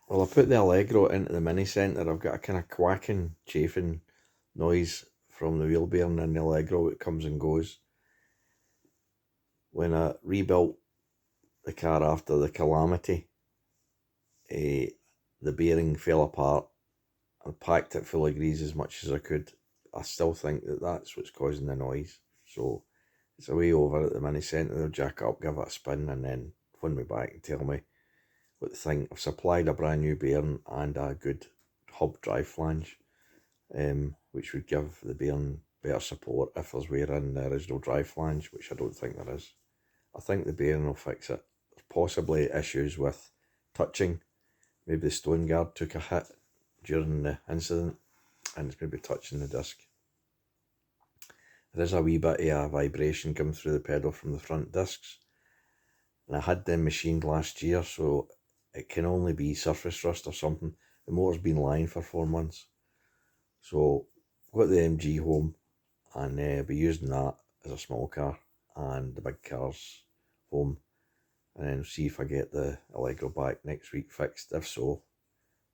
Well, I put the Allegro into the mini centre. I've got a kind of quacking, chafing noise from the wheel bearing in the Allegro. It comes and goes. When I rebuilt the car after the calamity, the bearing fell apart. I packed it full of grease as much as I could. I still think that that's what's causing the noise. So it's away over at the mini centre. They'll jack it up, give it a spin, and then phone me back and tell me what they think. I've supplied a brand new bearing and a good hub drive flange, which would give the bearing better support if there's wear in the original drive flange, which I don't think there is. I think the bearing will fix it. There's possibly issues with touching. Maybe the stone guard took a hit during the incident and it's maybe touching the disc. There is a wee bit of a vibration coming through the pedal from the front discs. And I had them machined last year, so it can only be surface rust or something. The motor's been lying for 4 months. So I've got the MG home and I'll be using that as a small car and the big car's home. And then see if I get the Allegro back next week fixed. If so,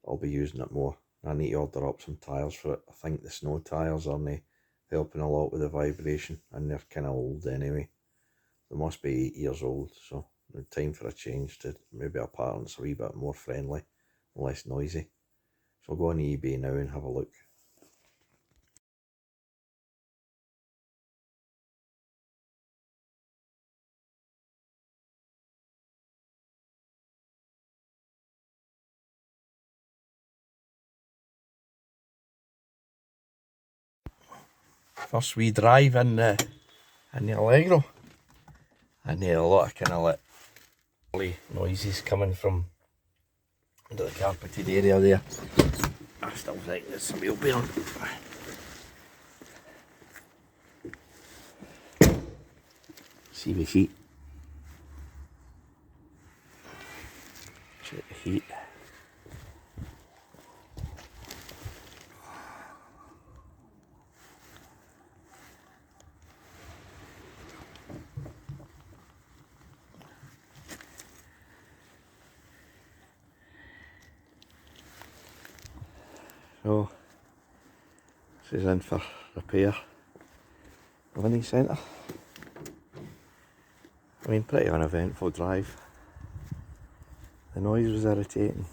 I'll be using it more. I need to order up some tyres for it. I think the snow tyres aren't helping a lot with the vibration, and they're kind of old anyway. They must be 8 years old, so time for a change to maybe a pattern that's a wee bit more friendly, less noisy. So I'll go on eBay now and have a look. First wee drive in the Allegro, and a lot of kind of like noises coming from under the carpeted area there. I still think there's some wheel bearing. See the heat. Check the heat. So, this is in for repair. The mini centre. I mean, pretty uneventful drive. The noise was irritating.